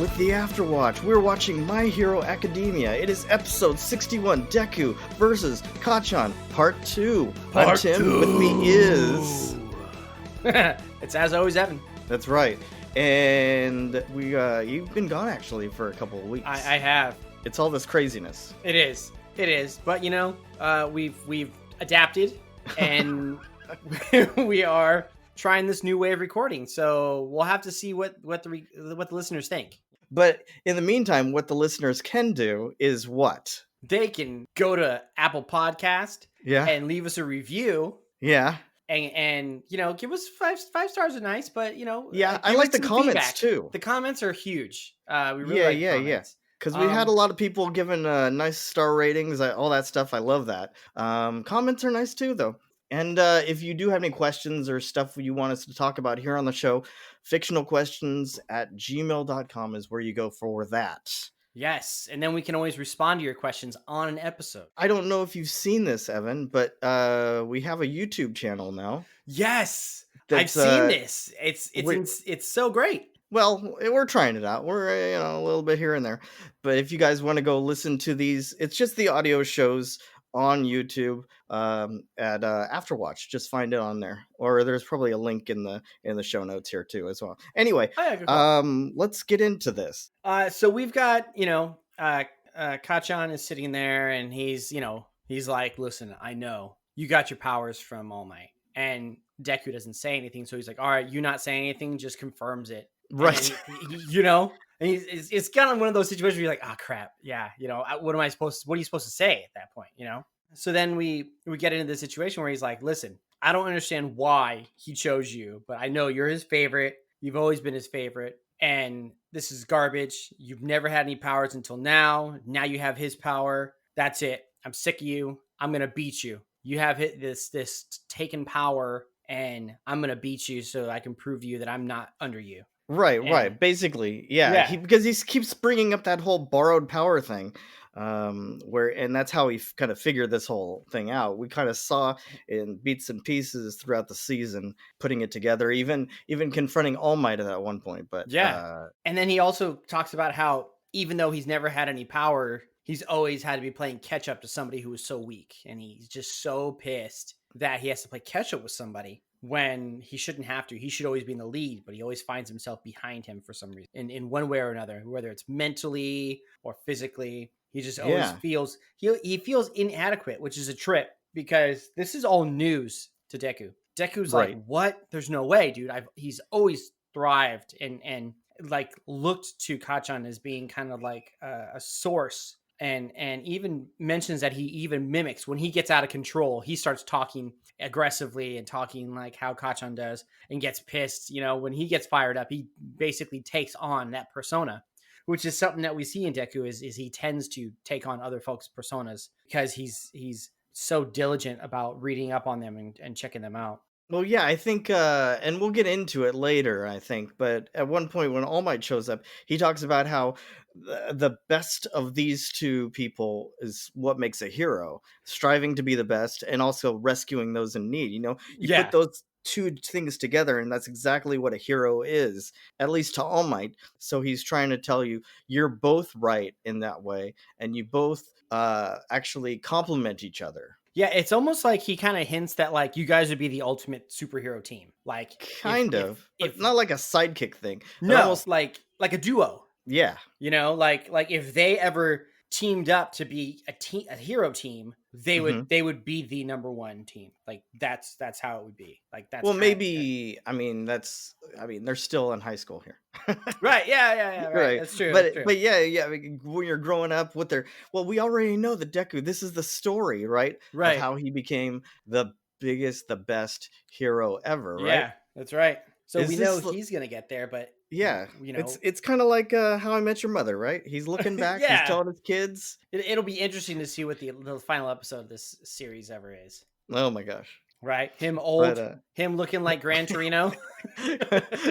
with the Afterwatch. We're watching My Hero Academia. It is episode 61, Deku versus Kacchan, part 2. I'm Tim. With me is... It's as always, Evan. That's right. And you've been gone, actually, for a couple of weeks. I have. It's all this craziness. It is. But, we've adapted, and we are trying this new way of recording, so we'll have to see what the listeners think. But in the meantime, what the listeners can do is what? They can go to Apple Podcast and leave us a review. Yeah. And give us five stars are nice, but I like the comments feedback too. The comments are huge. We really like comments. Because we had a lot of people giving nice star ratings, all that stuff. I love that. Comments are nice too, though. And if you do have any questions or stuff you want us to talk about here on the show, fictionalquestions@gmail.com is where you go for that. Yes, and then we can always respond to your questions on an episode. I don't know if you've seen this, Evan, but we have a YouTube channel now. Yes, I've seen this. It's so great. Well, we're trying it out. We're a little bit here and there. But if you guys want to go listen to these, it's just the audio shows on YouTube at Afterwatch. Just find it on there, or there's probably a link in the show notes here too as well. Anyway, let's get into this. So we've got Kacchan is sitting there, and he's like, listen, I know you got your powers from All Might, and Deku doesn't say anything, so he's like, all right, you not saying anything just confirms it, right? And it's kind of one of those situations where you're like, oh crap, yeah, what are you supposed to say at that point, So then we get into the situation where he's like, listen, I don't understand why he chose you, but I know you're his favorite. You've always been his favorite, and this is garbage. You've never had any powers until now. Now you have his power. That's it. I'm sick of you. I'm gonna beat you. You have hit this taken power, and I'm gonna beat you so I can prove to you that I'm not under you. Right. Basically, yeah. Because he keeps bringing up that whole borrowed power thing, and that's how he kind of figured this whole thing out. We kind of saw in bits and pieces throughout the season, putting it together, even confronting All Might at one point. But and then he also talks about how even though he's never had any power, he's always had to be playing catch up to somebody who was so weak, and he's just so pissed that he has to play catch up with somebody when he shouldn't have to. He should always be in the lead, but he always finds himself behind him for some reason, in one way or another, whether it's mentally or physically. He just always feels he feels inadequate, which is a trip, because this is all news to Deku. Deku's like, what? There's no way, dude. He's always thrived and like looked to Kacchan as being kind of like a source. And even mentions that he even mimics when he gets out of control. He starts talking aggressively and talking like how Kacchan does, and gets pissed. When he gets fired up, he basically takes on that persona, which is something that we see in Deku is he tends to take on other folks' personas because he's so diligent about reading up on them and checking them out. Well, yeah, I think, and we'll get into it later, I think, but at one point when All Might shows up, he talks about how the best of these two people is what makes a hero, striving to be the best and also rescuing those in need. You put those two things together, and that's exactly what a hero is, at least to All Might. So he's trying to tell you, you're both right in that way, and you both actually complement each other. Yeah, it's almost like he kind of hints that like you guys would be the ultimate superhero team. Like if not like a sidekick thing. No, almost like a duo. Yeah. Like if they ever teamed up to be a hero team, they would be the number one team. Like that's how it would be. Like that's maybe they're still in high school here. Right. Yeah. Right. That's true. But when you're growing up with we already know the Deku. This is the story, right? Right. Of how he became the biggest, the best hero ever, right? Yeah, that's right. So we know he's gonna get there, but yeah, it's kind of like How I Met Your Mother, right? He's looking back, he's telling his kids. It'll be interesting to see what the final episode of this series ever is. Oh my gosh. Right? Him old, him looking like Gran Torino.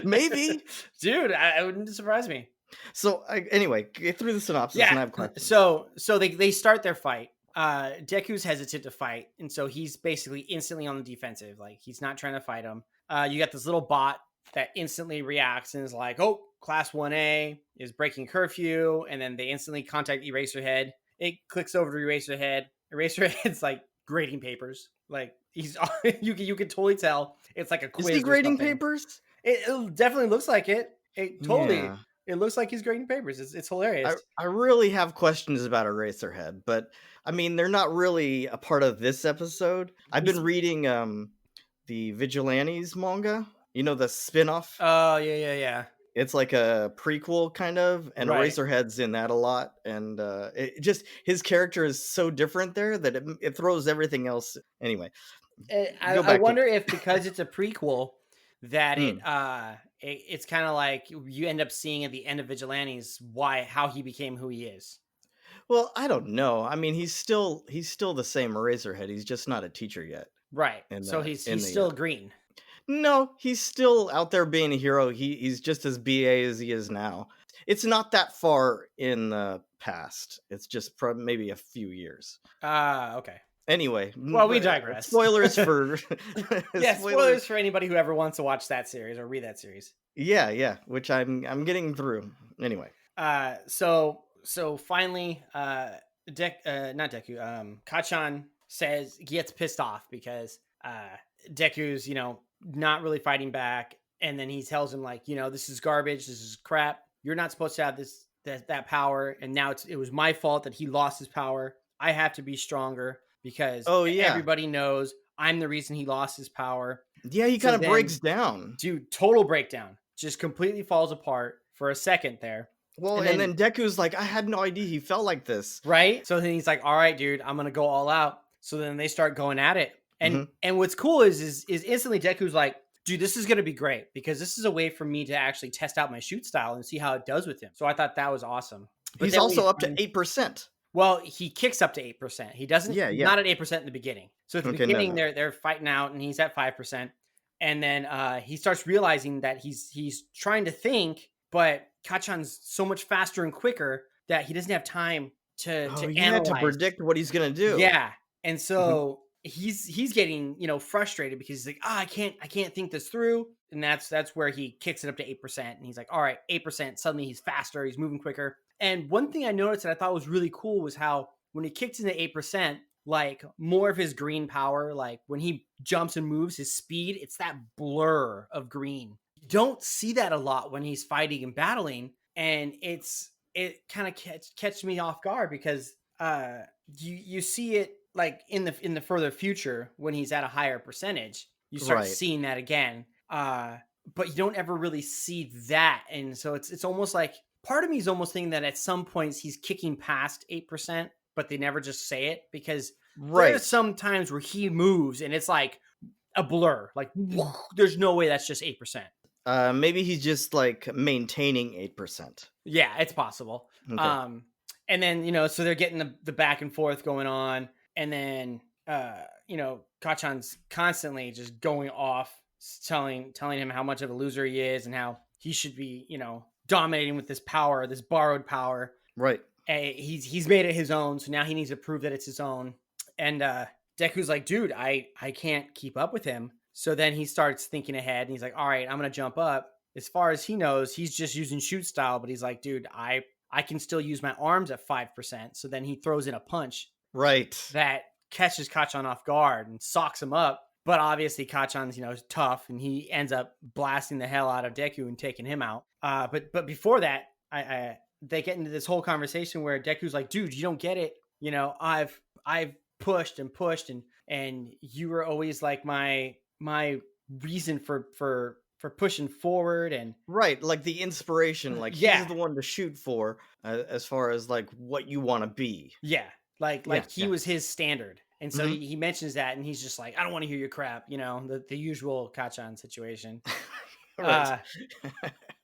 Maybe. Dude, it wouldn't surprise me. So anyway, get through the synopsis and I have questions. So they start their fight. Deku's hesitant to fight, and so he's basically instantly on the defensive. Like he's not trying to fight him. You got this little bot that instantly reacts and is like, oh, Class 1A is breaking curfew, and then they instantly contact Eraserhead. It clicks over to Eraserhead. Eraserhead's like grading papers. Like he's you can totally tell it's like a Is he quiz or grading something. papers? It definitely looks like it. Yeah. It looks like he's grading papers. It's hilarious. I really have questions about Eraserhead, but I mean, they're not really a part of this episode. I've been He's reading the Vigilantes manga, you know, the spin-off. oh yeah. It's like a prequel kind of, and Right. Eraserhead's in that a lot, and it just his character is so different there that it throws everything else. Anyway, go I back to wonder if because it's a prequel that mm. it's kind of like you end up seeing at the end of Vigilantes how he became who he is. Well, I don't know. I mean, he's still the same Eraserhead. He's just not a teacher yet. Right. In So the he's still green. no, he's still out there being a hero. He's just as BA as he is now. It's not that far in the past. It's just maybe a few years. Okay. Anyway, Well, we digress. Spoilers for yeah, spoilers for anybody who ever wants to watch that series or read that series. Yeah, which I'm getting through. Anyway. So finally, not Deku, Kacchan gets pissed off because Deku's, not really fighting back, and then he tells him like, this is garbage, this is crap. You're not supposed to have that power, and now it was my fault that he lost his power. I have to be stronger because everybody knows I'm the reason he lost his power. Yeah, he kind of breaks down. Dude, total breakdown. Just completely falls apart for a second there. Well, and then Deku's like, I had no idea he felt like this. Right? So then he's like, all right, dude, I'm going to go all out. So then they start going at it. And what's cool is instantly Deku's like, dude, this is going to be great because this is a way for me to actually test out my shoot style and see how it does with him. So I thought that was awesome. But he's also up to 8%. Well, he kicks up to 8%. He doesn't, not at 8% in the beginning. So at the beginning, no. they're fighting out and he's at 5%. And then he starts realizing that he's trying to think, but Kacchan's so much faster and quicker that he doesn't have time to analyze. To predict what he's gonna do. Yeah, and so he's getting frustrated because he's like, I can't think this through, and that's where he kicks it up to 8%, and he's like, all right, 8%. Suddenly he's faster, he's moving quicker. And one thing I noticed that I thought was really cool was how when he kicked into 8%, like more of his green power, like when he jumps and moves, his speed, it's that blur of green. You don't see that a lot when he's fighting and battling, and it kind of catch me off guard because you see it like in the further future when he's at a higher percentage, you start seeing that again, but you don't ever really see that. And so it's almost like part of me is almost thinking that at some points he's kicking past 8%, but they never just say it because there's some times where he moves and it's like a blur, like there's no way that's just 8%. Maybe he's just like maintaining 8%. Yeah, it's possible. Okay. And then, so they're getting the back and forth going on. And then, Kacchan's constantly just going off, telling him how much of a loser he is and how he should be, dominating with this power, this borrowed power. Right. And he's made it his own. So now he needs to prove that it's his own. And Deku's like, dude, I can't keep up with him. So then he starts thinking ahead and he's like, all right, I'm going to jump up. As far as he knows, he's just using shoot style, but he's like, dude, I can still use my arms at 5%. So then he throws in a punch. Right. That catches Kacchan off guard and socks him up. But obviously Kacchan's, tough and he ends up blasting the hell out of Deku and taking him out. But before that, they get into this whole conversation where Deku's like, dude, you don't get it. I've pushed and you were always like my reason for pushing forward and right, like the inspiration, like he's the one to shoot for as far as like what you want to be. He was his standard. And so he mentions that and he's just like, I don't want to hear your crap, the usual Kacchan situation. Right.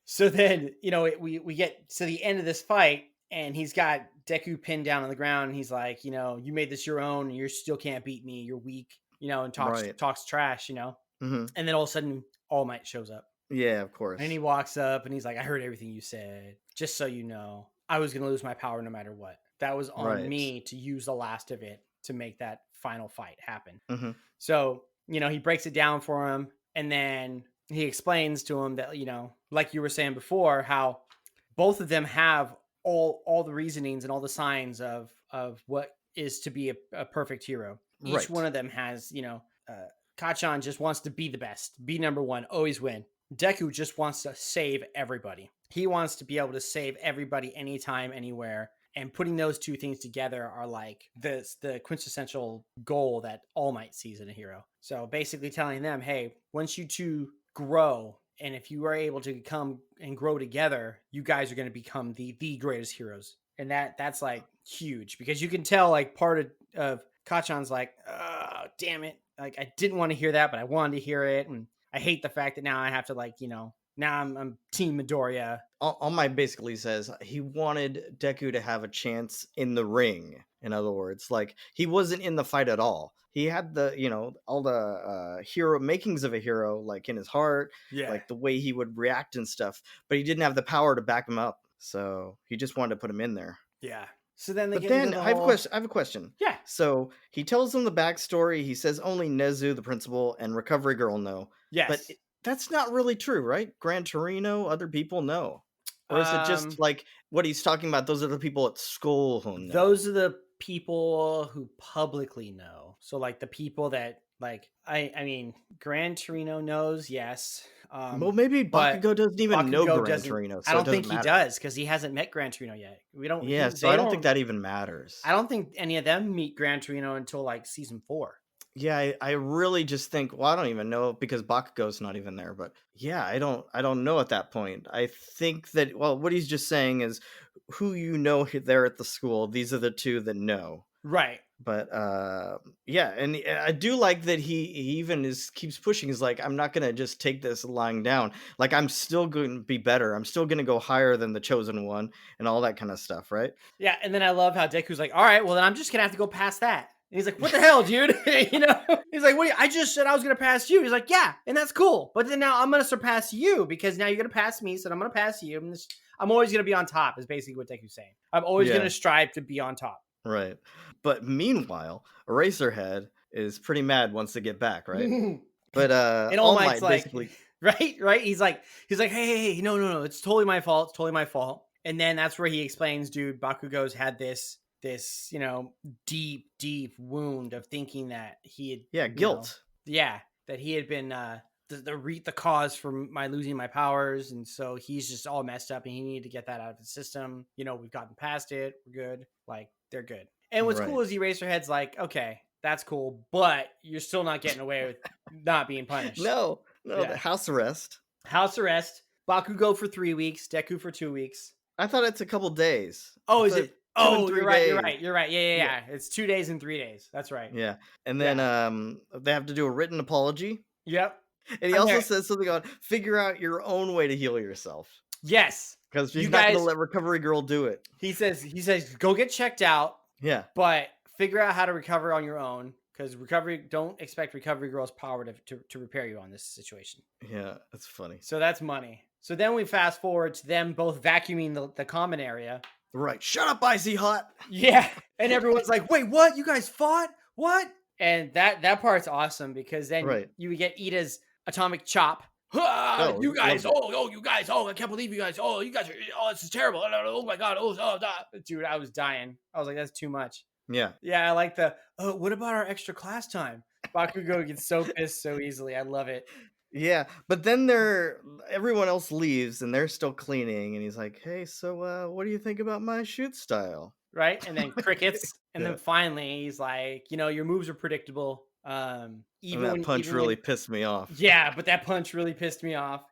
So then, we get to the end of this fight and he's got Deku pinned down on the ground and he's like, you made this your own and you still can't beat me. You're weak, and talks trash, And then all of a sudden All Might shows up. Yeah, of course. And he walks up and he's like, I heard everything you said. Just so you know, I was going to lose my power no matter what. That was on me to use the last of it to make that final fight happen. So, he breaks it down for him. And then he explains to him that, like you were saying before, how both of them have all the reasonings and all the signs of what is to be a perfect hero. Each one Right. of them has, Kacchan just wants to be the best, be number one, always win. Deku just wants to save everybody. He wants to be able to save everybody anytime, anywhere. And putting those two things together are like the quintessential goal that All Might sees in a hero. So basically telling them, hey, once you two grow, and if you are able to come and grow together, you guys are going to become the greatest heroes. And that's like huge, because you can tell like part of Kacchan's like, oh, damn it. Like, I didn't want to hear that, but I wanted to hear it. And I hate the fact that now I have to, like, now I'm Team Midoriya. All Might basically says he wanted Deku to have a chance in the ring. In other words, like he wasn't in the fight at all. He had the, all the hero makings of a hero, like in his heart, Yeah. like the way he would react and stuff, but he didn't have the power to back him up. So he just wanted to put him in there. Yeah. So then they But get into then the I have a whole. question. I have a question. Yeah. So he tells them the backstory. He says only Nezu, the principal, and Recovery Girl know. But Yes. that's not really true, right? Gran Torino, other people know. Or is it just Um, like what he's talking about? Those are the people at school who know. those are the people who publicly know. So like the people that like I mean, Gran Torino knows, yes. Well, maybe But Bakugo doesn't even know Bakugo Gran doesn't. Torino, I so it don't doesn't think he matter. does, because he hasn't met Gran Torino yet. We don't. Yeah, so They I don't think don't. that even matters. I don't think any of them meet Gran Torino until like season 4. Yeah, I really just think, well, I don't even know because Bakugo's not even there, but yeah, I don't know at that point. I think that, well, what he's just saying is who there at the school, these are the two that know. Right. But yeah, and I do like that he even is keeps pushing. He's like, I'm not gonna just take this lying down. Like, I'm still going to be better. I'm still gonna go higher than the chosen one and all that kind of stuff, right? Yeah, and then I love how Deku's like, "All right, well then I'm just gonna have to go past that." And he's like, "What the hell, dude?" He's like, "What? I just said I was gonna pass you." He's like, "Yeah, and that's cool, but then now I'm gonna surpass you because now you're gonna pass me, so I'm gonna pass you. I'm always gonna be on top." Is basically what Deku's saying. I'm always Yeah, gonna strive to be on top. right. But meanwhile, Eraserhead is pretty mad once they get back, right? And But All All Might's Might like, basically, right. He's like, hey, no, it's totally my fault. It's totally my fault. And then that's where he explains, dude, Bakugo's had this deep wound of thinking that he had, yeah, guilt. yeah, that he had been the cause for my losing my powers, and so he's just all messed up, and he needed to get that out of the system. We've gotten past it. We're good. Like, they're good. And what's Right. cool is Eraserhead's like, okay, that's cool, but you're still not getting away with not being punished. No, the Yeah. house arrest. House arrest. Bakugo for 3 weeks. Deku for 2 weeks. I thought it's a couple days. Oh, is It's a it? 2 and Oh, 3 You're days. right. You're right. Yeah. Yeah, It's 2 days and 3 days. That's right. yeah. And then Yeah. they have to do a written apology. Yep. And he I'm also there. says something on figure out your own way to heal yourself. Yes. Because You he's not gonna guys. let Recovery Girl do it. He says, go get checked out, Yeah. but figure out how to recover on your own. Because don't expect Recovery Girl's power to repair you on this situation. Yeah, that's funny. So that's money. So then we fast forward to them both vacuuming the common area. Right. Shut up, Icy Hot. Yeah. And everyone's like, wait, what? You guys fought? What? And that part's awesome, because then Right. you get Ida's atomic chop. Ah, Oh, you guys, loved it. you guys, I can't believe you guys. Oh, you guys are, this is terrible. Oh my God. Dude, I was dying. I was like, that's too much. Yeah. Yeah, I like what about our extra class time? Bakugo gets so pissed so easily. I love it. Yeah. But then everyone else leaves and they're still cleaning, and he's like, hey, so what do you think about my shoot style? Right? And then crickets. And Yeah. then finally he's like, your moves are predictable. And that punch really pissed me off. Yeah, but that punch really pissed me off.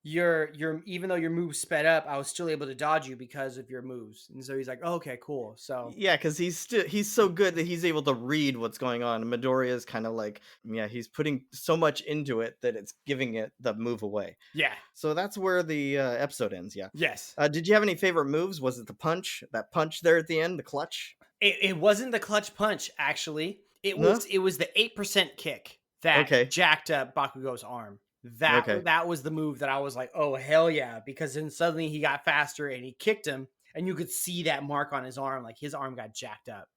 Your even though your moves sped up, I was still able to dodge you because of your moves. And so he's like, oh, okay, cool. So Yeah, because he's so good that he's able to read what's going on. Midoriya is kind of like, yeah, he's putting so much into it that it's giving it the move away. yeah. So that's where the episode ends. Yeah. Yes. Did you have any favorite moves? Was it the punch? That punch there at the end, the clutch? It wasn't the clutch punch, actually. It No? was the 8% kick that Okay. jacked up Bakugo's arm. That was the move that I was like, oh hell yeah, because then suddenly he got faster and he kicked him, and you could see that mark on his arm, like his arm got jacked up.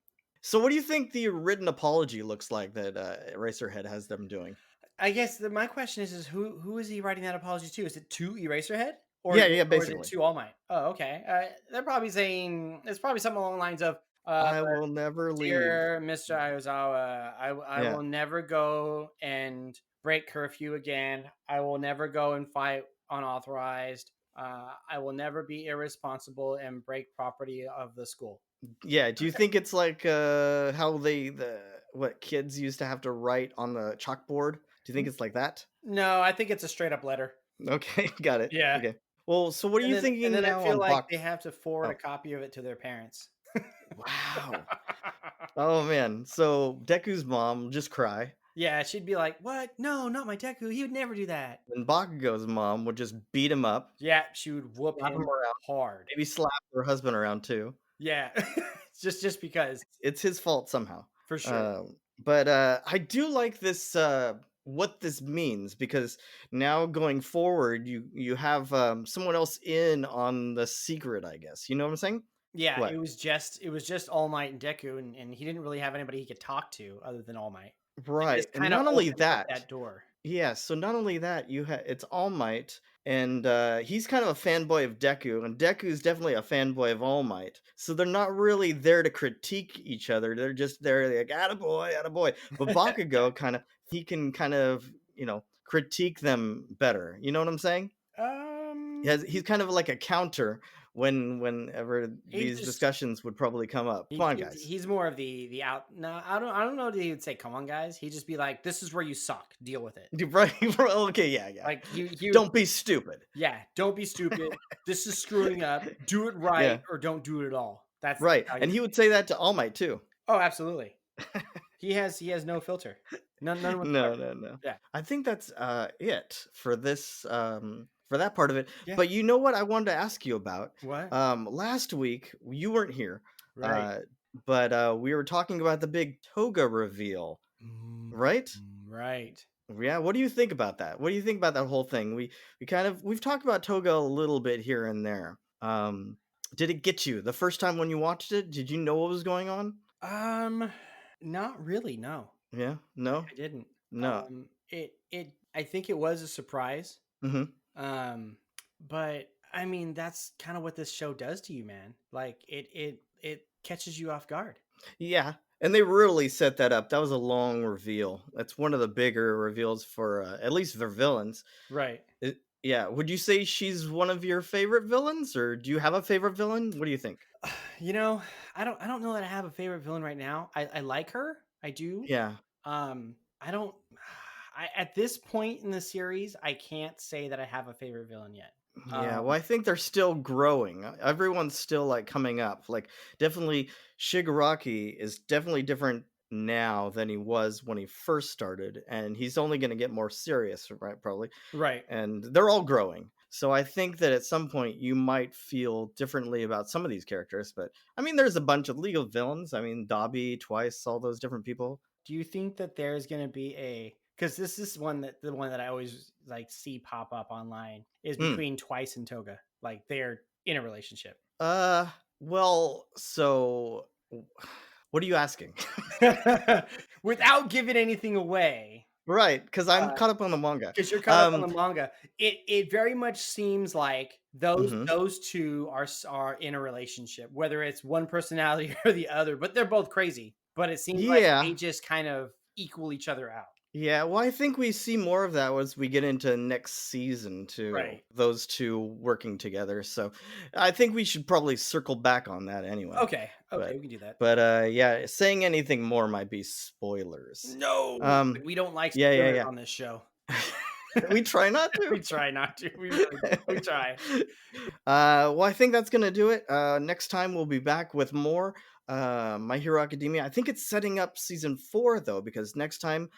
So what do you think the written apology looks like that Eraserhead has them doing? I guess my question is who is he writing that apology to? Is it to Eraserhead Yeah, yeah, or is it basically. to All Might? Oh, okay. They're probably saying it's probably something along the lines of, uh, I will never leave. "Dear Mr. Aizawa, I Yeah. will never go and break curfew again. I will never go and fight unauthorized. I will never be irresponsible and break property of the school." Yeah, do you Okay. think it's like, how what kids used to have to write on the chalkboard? Do you think it's like that? No, I think it's a straight up letter. Okay, got it. Yeah. Okay. Well, so what are you And thinking then I now feel on like Bach? they have to forward a Oh, copy of it to their parents. wow. Oh, man. So Deku's mom will just cry, Yeah, she'd be like, "What? No, not my Deku. He would never do that." and Bakugo's mom would just beat him up, Yeah, she would whoop slap him him around, hard. maybe slap her husband around too. Yeah. Just because, It's his fault somehow. for sure. But I do like this what this means because now going forward you have someone else in on the secret, I guess. You know what I'm saying? Yeah, What? it was just All Might and Deku, and he didn't really have anybody he could talk to other than All Might. And this Right. And kinda not only opened up that, that door. yeah, so not only that, it's All Might, and he's kind of a fanboy of Deku, and Deku's definitely a fanboy of All Might. So they're not really there to critique each other. They're just there like, attaboy, attaboy. But Bakugo kind of he can kind of, critique them better. You know what I'm saying? Um, He's kind of like a counter whenever he's these just discussions would probably come up. Come on, guys. he's more of the out no, I don't know that he would say, "Come on, guys." He'd just be like, "This is where you suck. Deal with it." Right. Okay, yeah, yeah. Like, he would Don't be stupid. yeah, "Don't be stupid. This is screwing up. Do it right Yeah. or don't do it at all." That's Right, how and you he would say that to All Might too. Oh, absolutely. He has no filter. None No, whatsoever. no, no. Yeah. I think that's, it for this, for that part of it, Yeah. but you know what I wanted to ask you about? What? Last week, you weren't here, Right. uh, but, we were talking about the big toga reveal, Mm, right? right. Yeah, what do you think about that? What do you think about that whole thing? We've talked about toga a little bit here and there. Did it get you the first time when you watched it? Did you know what was going on? Um, Not really, no. Yeah? No? I didn't. No. I think it was a surprise. Mhm. Um, but I mean, that's kind of what this show does to you, man. Like it catches you off guard. Yeah, and they really set that up. That was a long reveal. That's one of the bigger reveals for, at least for villains. Right. Yeah, would you say she's one of your favorite villains, or do you have a favorite villain? What do you think? You know, I don't know that I have a favorite villain right now. I like her. I do. Yeah. I don't I at this point in the series, I can't say that I have a favorite villain yet. Yeah, Um, well, I think they're still growing. Everyone's still like coming up. Like, definitely, Shigaraki is definitely different now than he was when he first started, and he's only going to get more serious, right? Probably, right. and they're all growing. So I think that at some point you might feel differently about some of these characters. But I mean, there's a bunch of legal villains. I mean, Dobby, Twice, all those different people. Do you think that there's going to be a because this is the one that I always like see pop up online is Mm. between Twice and Toga. Like they're in a relationship. Uh, well, so what are you asking? Without giving anything away, Right, because I'm caught up on the manga. because you're caught up on Um, the manga, it very much seems like mhm. those two are in a relationship, whether it's one personality or the other, but they're both crazy. But it seems like they Yeah, just kind of equal each other out. yeah, well, I think we see more of that as we get into next season too, Right. those 2 working together, so I think we should probably circle back on that anyway, Okay. Okay, but we can do that. yeah, saying anything more might be spoilers. No, Um, we don't like yeah, yeah, spoilers yeah. on this show. We try not to. We try not to. We really don't. We try. Well, I think that's gonna do it. Next time we'll be back with more My Hero Academia. I think it's setting up season 4 though, because next time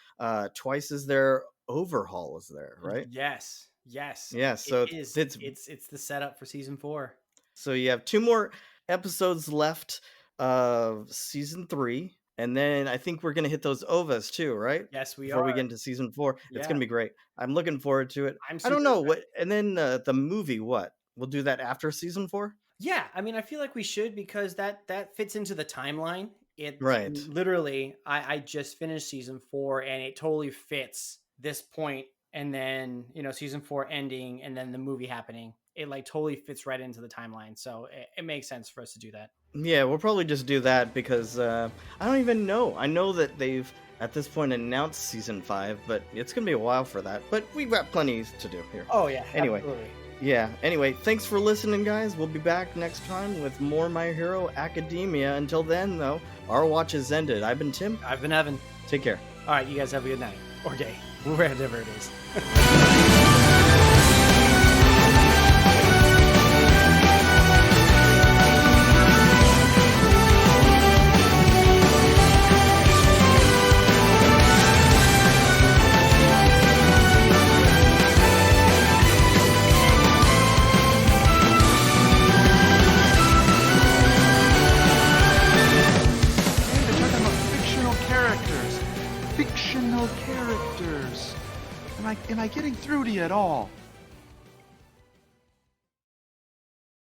Twice is there, Overhaul is there, right? Yes. Yes. Yeah, It so is. It's the setup for season 4. so you have 2 more episodes left of season 3, and then I think we're gonna hit those OVAs too, right? Yes, we Before we are. get into season 4. It's Yeah. gonna be great. I'm looking forward to it. I'm I don't super know excited. what, and then the movie, what? We'll do that after season 4? Yeah, I mean, I feel like we should because that fits into the timeline. It Right. literally, I just finished season 4 and it totally fits this point, and then season 4 ending, and then the movie happening. It like totally fits right into the timeline, so it makes sense for us to do that. Yeah, we'll probably just do that because I don't even know. I know that they've at this point announced season 5, but it's gonna be a while for that. But we've got plenty to do here. Oh yeah, Anyway. absolutely. Yeah, anyway, thanks for listening, guys. We'll be back next time with more My Hero Academia. Until then, though, our watch is ended. I've been Tim. I've been Evan. Take care. All right, you guys have a good night or day, wherever it is. Fictional characters. Am I getting through to you at all?